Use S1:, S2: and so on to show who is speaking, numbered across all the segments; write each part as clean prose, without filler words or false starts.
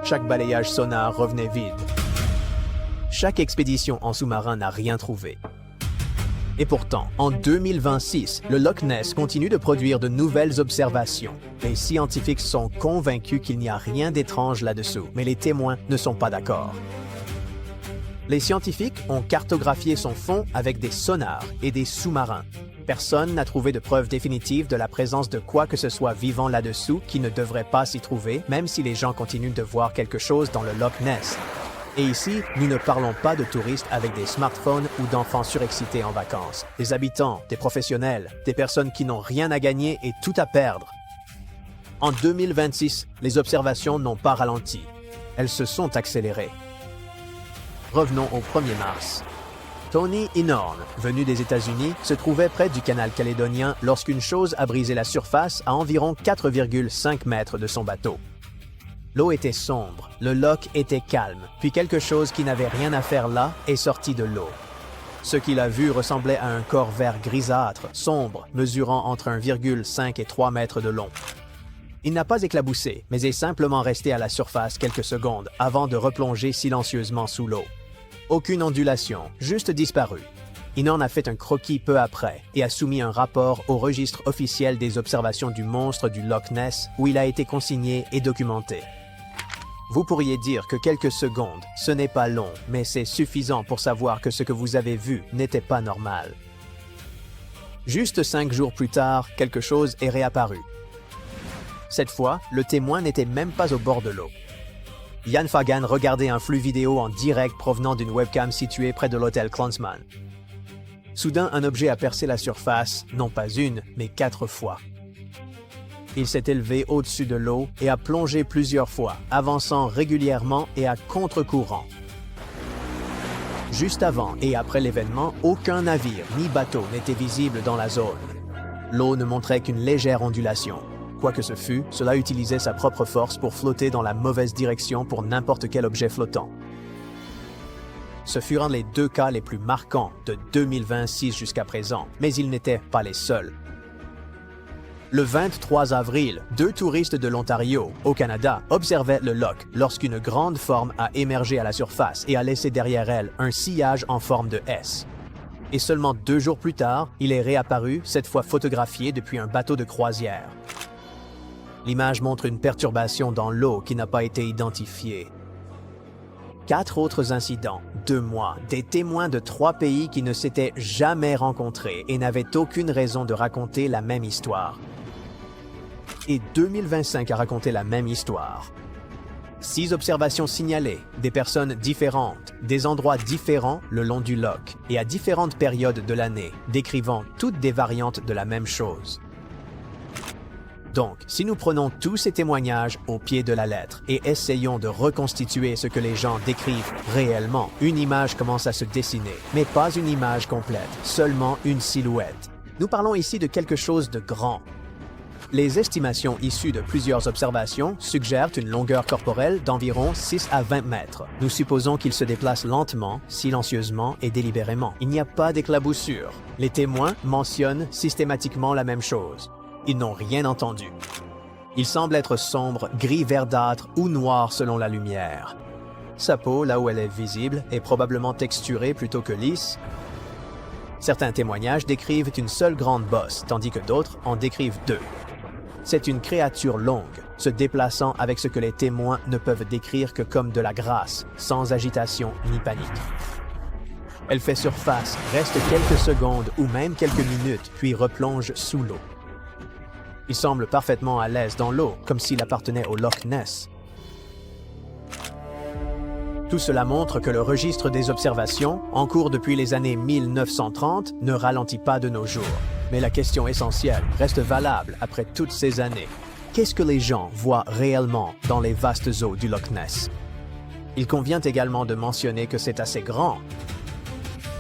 S1: Chaque balayage sonar revenait vide. Chaque expédition en sous-marin n'a rien trouvé. Et pourtant, en 2026, le Loch Ness continue de produire de nouvelles observations. Les scientifiques sont convaincus qu'il n'y a rien d'étrange là-dessous, mais les témoins ne sont pas d'accord. Les scientifiques ont cartographié son fond avec des sonars et des sous-marins. Personne n'a trouvé de preuve définitive de la présence de quoi que ce soit vivant là-dessous qui ne devrait pas s'y trouver, même si les gens continuent de voir quelque chose dans le Loch Ness. Et ici, nous ne parlons pas de touristes avec des smartphones ou d'enfants surexcités en vacances. Des habitants, des professionnels, des personnes qui n'ont rien à gagner et tout à perdre. En 2026, les observations n'ont pas ralenti. Elles se sont accélérées. Revenons au 1er mars. Tony Inhorn, venu des États-Unis, se trouvait près du canal calédonien lorsqu'une chose a brisé la surface à environ 4,5 mètres de son bateau. L'eau était sombre, le loch était calme, puis quelque chose qui n'avait rien à faire là est sorti de l'eau. Ce qu'il a vu ressemblait à un corps vert grisâtre, sombre, mesurant entre 1,5 et 3 mètres de long. Il n'a pas éclaboussé, mais est simplement resté à la surface quelques secondes avant de replonger silencieusement sous l'eau. Aucune ondulation, juste disparu. Inhorn a fait un croquis peu après et a soumis un rapport au registre officiel des observations du monstre du Loch Ness où il a été consigné et documenté. Vous pourriez dire que quelques secondes, ce n'est pas long, mais c'est suffisant pour savoir que ce que vous avez vu n'était pas normal. Juste 5 jours plus tard, quelque chose est réapparu. Cette fois, le témoin n'était même pas au bord de l'eau. Ian Fagan regardait un flux vidéo en direct provenant d'une webcam située près de l'hôtel Klansman. Soudain, un objet a percé la surface, non pas une, mais 4 fois. Il s'est élevé au-dessus de l'eau et a plongé plusieurs fois, avançant régulièrement et à contre-courant. Juste avant et après l'événement, aucun navire ni bateau n'était visible dans la zone. L'eau ne montrait qu'une légère ondulation. Quoi que ce fût, cela utilisait sa propre force pour flotter dans la mauvaise direction pour n'importe quel objet flottant. Ce furent les 2 cas les plus marquants de 2026 jusqu'à présent, mais ils n'étaient pas les seuls. Le 23 avril, 2 touristes de l'Ontario, au Canada, observaient le loch lorsqu'une grande forme a émergé à la surface et a laissé derrière elle un sillage en forme de S. Et seulement 2 jours plus tard, il est réapparu, cette fois photographié depuis un bateau de croisière. L'image montre une perturbation dans l'eau qui n'a pas été identifiée. 4 autres incidents, 2 mois, des témoins de 3 pays qui ne s'étaient jamais rencontrés et n'avaient aucune raison de raconter la même histoire. Et 2025 a raconté la même histoire. 6 observations signalées, des personnes différentes, des endroits différents le long du loch et à différentes périodes de l'année, décrivant toutes des variantes de la même chose. Donc, si nous prenons tous ces témoignages au pied de la lettre et essayons de reconstituer ce que les gens décrivent réellement, une image commence à se dessiner, mais pas une image complète, seulement une silhouette. Nous parlons ici de quelque chose de grand. Les estimations issues de plusieurs observations suggèrent une longueur corporelle d'environ 6 à 20 mètres. Nous supposons qu'il se déplace lentement, silencieusement et délibérément. Il n'y a pas d'éclaboussure. Les témoins mentionnent systématiquement la même chose. Ils n'ont rien entendu. Il semble être sombre, gris verdâtre ou noir selon la lumière. Sa peau, là où elle est visible, est probablement texturée plutôt que lisse. Certains témoignages décrivent une seule grande bosse, tandis que d'autres en décrivent 2. C'est une créature longue, se déplaçant avec ce que les témoins ne peuvent décrire que comme de la grâce, sans agitation ni panique. Elle fait surface, reste quelques secondes ou même quelques minutes, puis replonge sous l'eau. Il semble parfaitement à l'aise dans l'eau, comme s'il appartenait au Loch Ness. Tout cela montre que le registre des observations, en cours depuis les années 1930, ne ralentit pas de nos jours. Mais la question essentielle reste valable après toutes ces années. Qu'est-ce que les gens voient réellement dans les vastes eaux du Loch Ness? Il convient également de mentionner que c'est assez grand.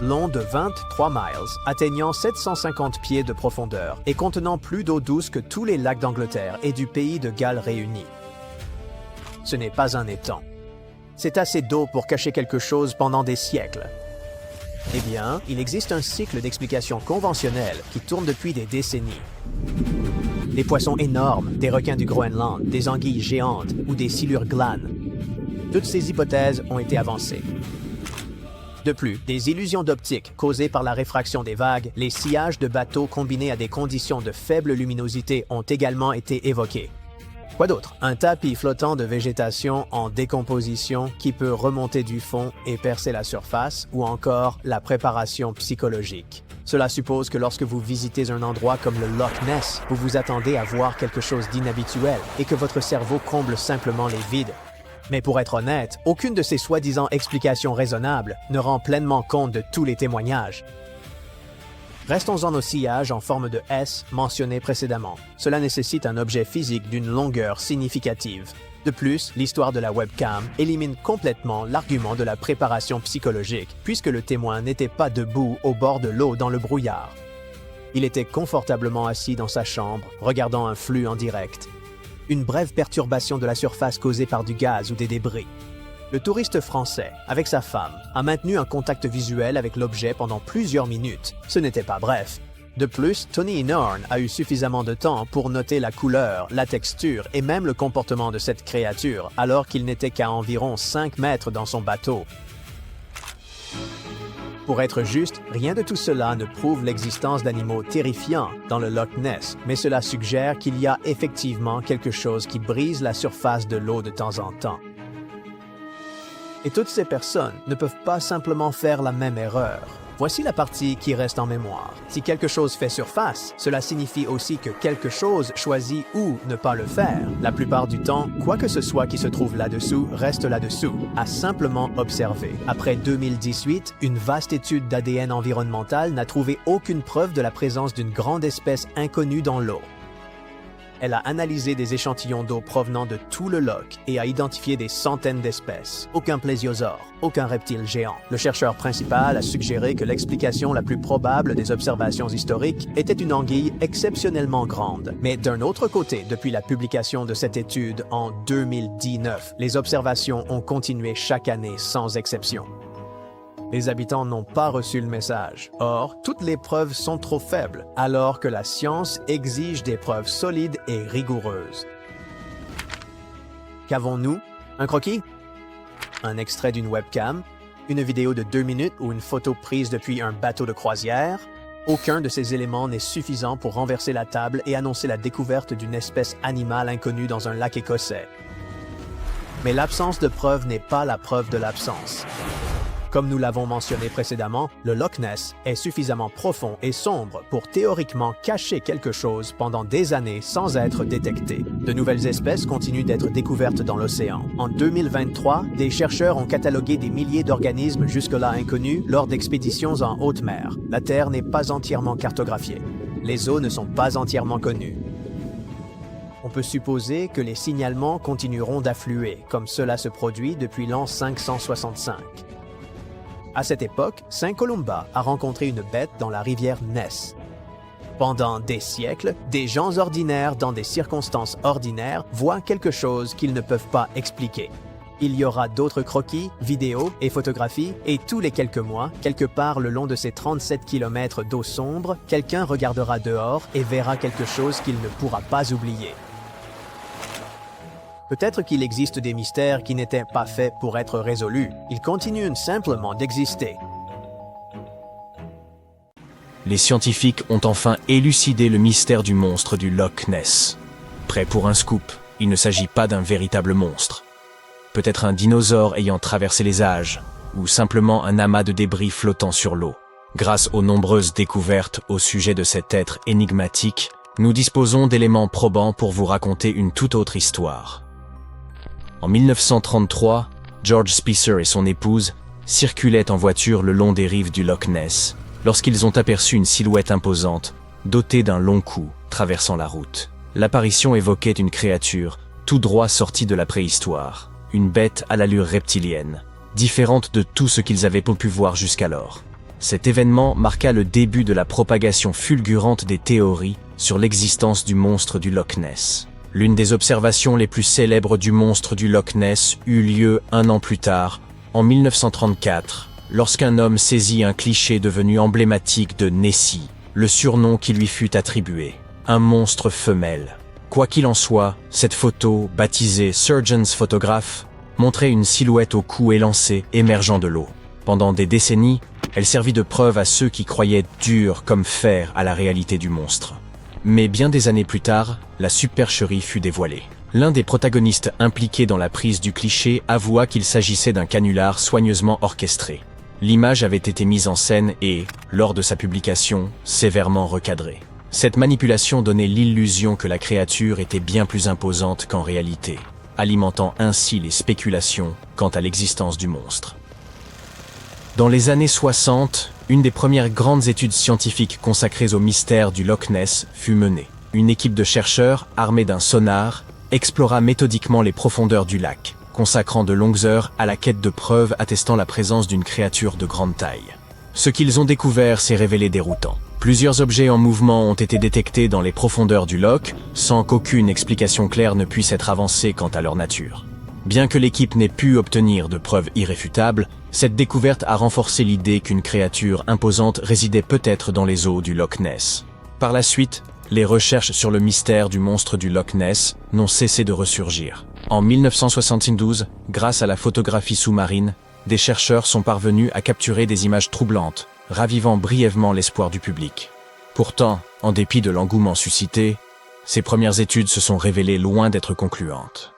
S1: Long de 23 miles, atteignant 750 pieds de profondeur et contenant plus d'eau douce que tous les lacs d'Angleterre et du pays de Galles réunis. Ce n'est pas un étang. C'est assez d'eau pour cacher quelque chose pendant des siècles. Eh bien, il existe un cycle d'explication conventionnel qui tourne depuis des décennies. des poissons énormes, des requins du Groenland, des anguilles géantes ou des silures glanes. Toutes ces hypothèses ont été avancées. De plus, des illusions d'optique causées par la réfraction des vagues, les sillages de bateaux combinés à des conditions de faible luminosité ont également été évoqués. Quoi d'autre? Un tapis flottant de végétation en décomposition qui peut remonter du fond et percer la surface, ou encore la préparation psychologique. Cela suppose que lorsque vous visitez un endroit comme le Loch Ness, vous vous attendez à voir quelque chose d'inhabituel et que votre cerveau comble simplement les vides. Mais pour être honnête, aucune de ces soi-disant explications raisonnables ne rend pleinement compte de tous les témoignages. Restons-en au sillage en forme de S mentionné précédemment. Cela nécessite un objet physique d'une longueur significative. De plus, l'histoire de la webcam élimine complètement l'argument de la préparation psychologique, puisque le témoin n'était pas debout au bord de l'eau dans le brouillard. Il était confortablement assis dans sa chambre, regardant un flux en direct. Une brève perturbation de la surface causée par du gaz ou des débris. Le touriste français, avec sa femme, a maintenu un contact visuel avec l'objet pendant plusieurs minutes. Ce n'était pas bref. De plus, Tony Norn a eu suffisamment de temps pour noter la couleur, la texture et même le comportement de cette créature, alors qu'il n'était qu'à environ 5 mètres dans son bateau. Pour être juste, rien de tout cela ne prouve l'existence d'animaux terrifiants dans le Loch Ness, mais cela suggère qu'il y a effectivement quelque chose qui brise la surface de l'eau de temps en temps. Et toutes ces personnes ne peuvent pas simplement faire la même erreur. Voici la partie qui reste en mémoire. Si quelque chose fait surface, cela signifie aussi que quelque chose choisit ou ne pas le faire. La plupart du temps, quoi que ce soit qui se trouve là-dessous reste là-dessous, à simplement observer. Après 2018, une vaste étude d'ADN environnemental n'a trouvé aucune preuve de la présence d'une grande espèce inconnue dans l'eau. Elle a analysé des échantillons d'eau provenant de tout le loch et a identifié des centaines d'espèces. Aucun plésiosaure, aucun reptile géant. Le chercheur principal a suggéré que l'explication la plus probable des observations historiques était une anguille exceptionnellement grande. Mais d'un autre côté, depuis la publication de cette étude en 2019, les observations ont continué chaque année sans exception. Les habitants n'ont pas reçu le message. Or, toutes les preuves sont trop faibles, alors que la science exige des preuves solides et rigoureuses. Qu'avons-nous? Un croquis? Un extrait d'une webcam? Une vidéo de 2 minutes ou une photo prise depuis un bateau de croisière? Aucun de ces éléments n'est suffisant pour renverser la table et annoncer la découverte d'une espèce animale inconnue dans un lac écossais. Mais l'absence de preuves n'est pas la preuve de l'absence. Comme nous l'avons mentionné précédemment, le Loch Ness est suffisamment profond et sombre pour théoriquement cacher quelque chose pendant des années sans être détecté. De nouvelles espèces continuent d'être découvertes dans l'océan. En 2023, des chercheurs ont catalogué des milliers d'organismes jusque-là inconnus lors d'expéditions en haute mer. La Terre n'est pas entièrement cartographiée. Les eaux ne sont pas entièrement connues. On peut supposer que les signalements continueront d'affluer, comme cela se produit depuis l'an 565. À cette époque, Saint Columba a rencontré une bête dans la rivière Ness. Pendant des siècles, des gens ordinaires dans des circonstances ordinaires voient quelque chose qu'ils ne peuvent pas expliquer. Il y aura d'autres croquis, vidéos et photographies, et tous les quelques mois, quelque part le long de ces 37 km d'eau sombre, quelqu'un regardera dehors et verra quelque chose qu'il ne pourra pas oublier. Peut-être qu'il existe des mystères qui n'étaient pas faits pour être résolus. Ils continuent simplement d'exister.
S2: Les scientifiques ont enfin élucidé le mystère du monstre du Loch Ness. Prêt pour un scoop, il ne s'agit pas d'un véritable monstre. Peut-être un dinosaure ayant traversé les âges, ou simplement un amas de débris flottant sur l'eau. Grâce aux nombreuses découvertes au sujet de cet être énigmatique, nous disposons d'éléments probants pour vous raconter une toute autre histoire. En 1933, George Spicer et son épouse circulaient en voiture le long des rives du Loch Ness lorsqu'ils ont aperçu une silhouette imposante, dotée d'un long cou, traversant la route. L'apparition évoquait une créature tout droit sortie de la préhistoire, une bête à l'allure reptilienne, différente de tout ce qu'ils avaient pu voir jusqu'alors. Cet événement marqua le début de la propagation fulgurante des théories sur l'existence du monstre du Loch Ness. L'une des observations les plus célèbres du monstre du Loch Ness eut lieu 1 an plus tard, en 1934, lorsqu'un homme saisit un cliché devenu emblématique de Nessie, le surnom qui lui fut attribué. un monstre femelle. Quoi qu'il en soit, cette photo, baptisée Surgeon's Photograph, montrait une silhouette au cou élancé émergeant de l'eau. Pendant des décennies, elle servit de preuve à ceux qui croyaient dur comme fer à la réalité du monstre. Mais bien des années plus tard, la supercherie fut dévoilée. L'un des protagonistes impliqués dans la prise du cliché avoua qu'il s'agissait d'un canular soigneusement orchestré. L'image avait été mise en scène et, lors de sa publication, sévèrement recadrée. Cette manipulation donnait l'illusion que la créature était bien plus imposante qu'en réalité, alimentant ainsi les spéculations quant à l'existence du monstre. Dans les années 60, une des premières grandes études scientifiques consacrées au mystère du Loch Ness fut menée. Une équipe de chercheurs, armés d'un sonar, explora méthodiquement les profondeurs du lac, consacrant de longues heures à la quête de preuves attestant la présence d'une créature de grande taille. Ce qu'ils ont découvert s'est révélé déroutant. Plusieurs objets en mouvement ont été détectés dans les profondeurs du loch, sans qu'aucune explication claire ne puisse être avancée quant à leur nature. Bien que l'équipe n'ait pu obtenir de preuves irréfutables, cette découverte a renforcé l'idée qu'une créature imposante résidait peut-être dans les eaux du Loch Ness. Par la suite, les recherches sur le mystère du monstre du Loch Ness n'ont cessé de ressurgir. En 1972, grâce à la photographie sous-marine, des chercheurs sont parvenus à capturer des images troublantes, ravivant brièvement l'espoir du public. Pourtant, en dépit de l'engouement suscité, ces premières études se sont révélées loin d'être concluantes.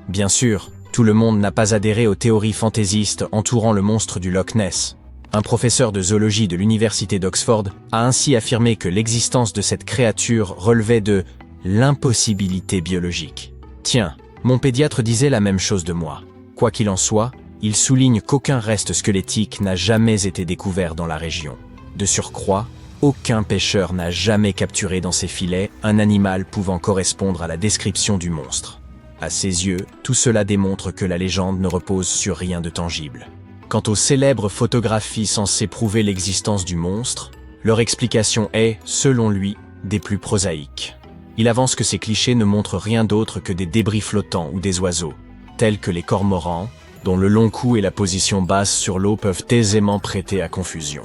S2: Bien sûr, tout le monde n'a pas adhéré aux théories fantaisistes entourant le monstre du Loch Ness. Un professeur de zoologie de l'université d'Oxford a ainsi affirmé que l'existence de cette créature relevait de l'impossibilité biologique. Tiens, mon pédiatre disait la même chose de moi. Quoi qu'il en soit, il souligne qu'aucun reste squelettique n'a jamais été découvert dans la région. De surcroît, aucun pêcheur n'a jamais capturé dans ses filets un animal pouvant correspondre à la description du monstre. À ses yeux, tout cela démontre que la légende ne repose sur rien de tangible. Quant aux célèbres photographies censées prouver l'existence du monstre, leur explication est, selon lui, des plus prosaïques. Il avance que ces clichés ne montrent rien d'autre que des débris flottants ou des oiseaux, tels que les cormorans, dont le long cou et la position basse sur l'eau peuvent aisément prêter à confusion.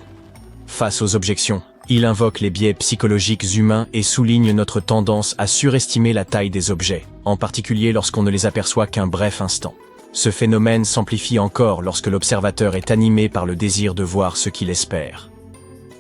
S2: Face aux objections, il invoque les biais psychologiques humains et souligne notre tendance à surestimer la taille des objets, en particulier lorsqu'on ne les aperçoit qu'un bref instant. Ce phénomène s'amplifie encore lorsque l'observateur est animé par le désir de voir ce qu'il espère.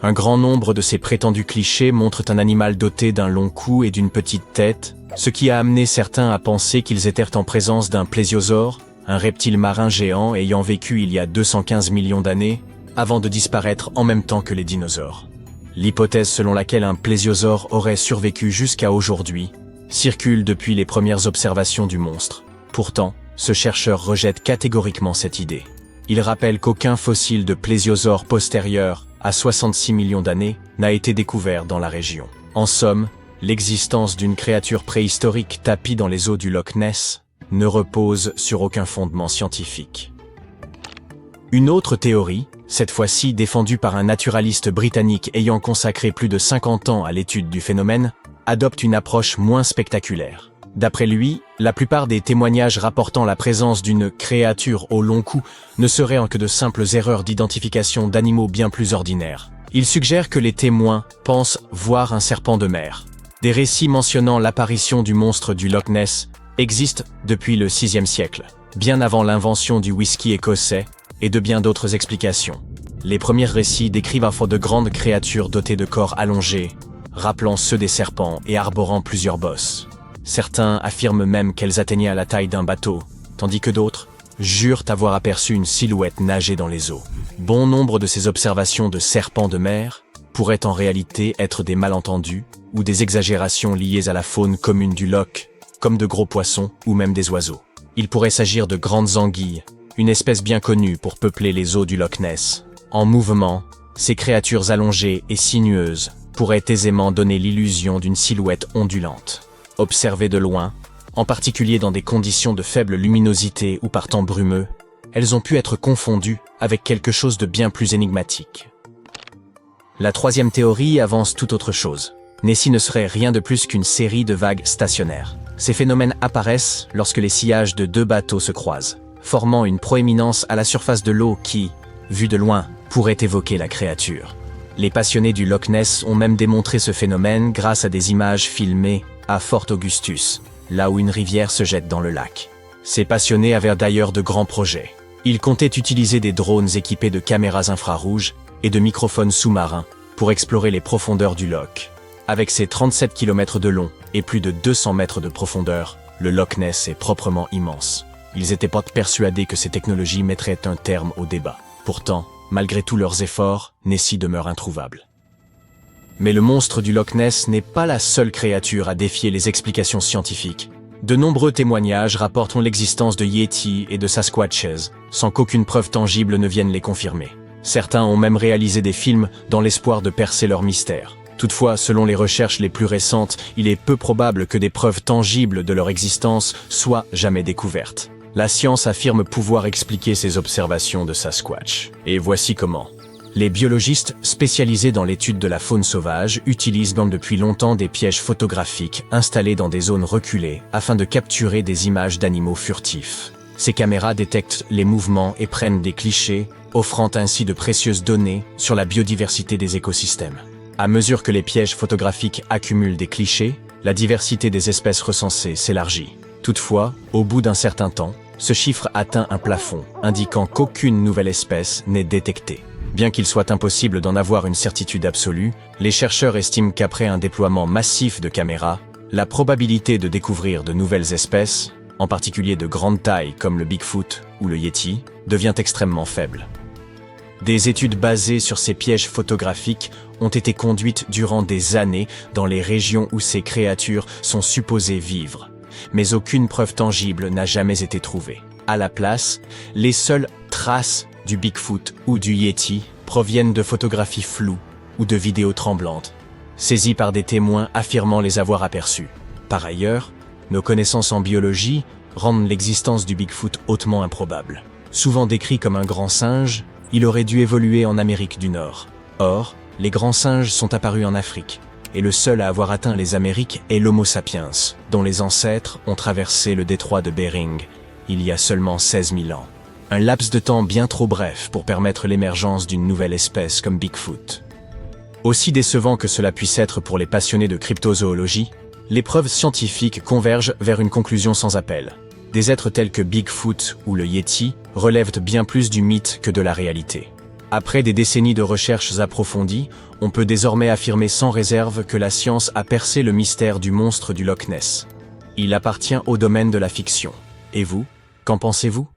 S2: Un grand nombre de ces prétendus clichés montrent un animal doté d'un long cou et d'une petite tête, ce qui a amené certains à penser qu'ils étaient en présence d'un plésiosaure, un reptile marin géant ayant vécu il y a 215 millions d'années, avant de disparaître en même temps que les dinosaures. L'hypothèse selon laquelle un plésiosaure aurait survécu jusqu'à aujourd'hui circule depuis les premières observations du monstre. Pourtant, ce chercheur rejette catégoriquement cette idée. Il rappelle qu'aucun fossile de plésiosaure postérieur à 66 millions d'années n'a été découvert dans la région. En somme, l'existence d'une créature préhistorique tapie dans les eaux du Loch Ness ne repose sur aucun fondement scientifique. Une autre théorie, cette fois-ci défendue par un naturaliste britannique ayant consacré plus de 50 ans à l'étude du phénomène, adopte une approche moins spectaculaire. D'après lui, la plupart des témoignages rapportant la présence d'une créature au long cou ne seraient que de simples erreurs d'identification d'animaux bien plus ordinaires. Il suggère que les témoins pensent voir un serpent de mer. Des récits mentionnant l'apparition du monstre du Loch Ness existent depuis le VIe siècle, bien avant l'invention du whisky écossais et de bien d'autres explications. Les premiers récits décrivent parfois de grandes créatures dotées de corps allongés, rappelant ceux des serpents et arborant plusieurs bosses. Certains affirment même qu'elles atteignaient à la taille d'un bateau, tandis que d'autres jurent avoir aperçu une silhouette nager dans les eaux. Bon nombre de ces observations de serpents de mer pourraient en réalité être des malentendus ou des exagérations liées à la faune commune du loch, comme de gros poissons ou même des oiseaux. Il pourrait s'agir de grandes anguilles, une espèce bien connue pour peupler les eaux du Loch Ness. En mouvement, ces créatures allongées et sinueuses pourraient aisément donner l'illusion d'une silhouette ondulante. Observées de loin, en particulier dans des conditions de faible luminosité ou par temps brumeux, elles ont pu être confondues avec quelque chose de bien plus énigmatique. La troisième théorie avance tout autre chose. Nessie ne serait rien de plus qu'une série de vagues stationnaires. Ces phénomènes apparaissent lorsque les sillages de deux bateaux se croisent, formant une proéminence à la surface de l'eau qui, vue de loin, pourrait évoquer la créature. Les passionnés du Loch Ness ont même démontré ce phénomène grâce à des images filmées à Fort Augustus, là où une rivière se jette dans le lac. Ces passionnés avaient d'ailleurs de grands projets. Ils comptaient utiliser des drones équipés de caméras infrarouges et de microphones sous-marins pour explorer les profondeurs du Loch. Avec ses 37 km de long et plus de 200 mètres de profondeur, le Loch Ness est proprement immense. Ils étaient pas persuadés que ces technologies mettraient un terme au débat. Pourtant, malgré tous leurs efforts, Nessie demeure introuvable. Mais le monstre du Loch Ness n'est pas la seule créature à défier les explications scientifiques. De nombreux témoignages rapportent l'existence de Yétis et de Sasquatches, sans qu'aucune preuve tangible ne vienne les confirmer. Certains ont même réalisé des films dans l'espoir de percer leur mystère. Toutefois, selon les recherches les plus récentes, il est peu probable que des preuves tangibles de leur existence soient jamais découvertes. La science affirme pouvoir expliquer ces observations de Sasquatch. Et voici comment. Les biologistes spécialisés dans l'étude de la faune sauvage utilisent depuis longtemps des pièges photographiques installés dans des zones reculées afin de capturer des images d'animaux furtifs. Ces caméras détectent les mouvements et prennent des clichés, offrant ainsi de précieuses données sur la biodiversité des écosystèmes. À mesure que les pièges photographiques accumulent des clichés, la diversité des espèces recensées s'élargit. Toutefois, au bout d'un certain temps, ce chiffre atteint un plafond, indiquant qu'aucune nouvelle espèce n'est détectée. Bien qu'il soit impossible d'en avoir une certitude absolue, les chercheurs estiment qu'après un déploiement massif de caméras, la probabilité de découvrir de nouvelles espèces, en particulier de grande taille comme le Bigfoot ou le Yéti, devient extrêmement faible. Des études basées sur ces pièges photographiques ont été conduites durant des années dans les régions où ces créatures sont supposées vivre, mais aucune preuve tangible n'a jamais été trouvée. À la place, les seules traces du Bigfoot ou du Yéti proviennent de photographies floues ou de vidéos tremblantes, saisies par des témoins affirmant les avoir aperçues. Par ailleurs, nos connaissances en biologie rendent l'existence du Bigfoot hautement improbable. Souvent décrit comme un grand singe, il aurait dû évoluer en Amérique du Nord. Or, les grands singes sont apparus en Afrique, et le seul à avoir atteint les Amériques est l'Homo sapiens, dont les ancêtres ont traversé le détroit de Bering il y a seulement 16 000 ans. Un laps de temps bien trop bref pour permettre l'émergence d'une nouvelle espèce comme Bigfoot. Aussi décevant que cela puisse être pour les passionnés de cryptozoologie, les preuves scientifiques convergent vers une conclusion sans appel. Des êtres tels que Bigfoot ou le Yéti relèvent bien plus du mythe que de la réalité. Après des décennies de recherches approfondies, on peut désormais affirmer sans réserve que la science a percé le mystère du monstre du Loch Ness. Il appartient au domaine de la fiction. Et vous, qu'en pensez-vous ?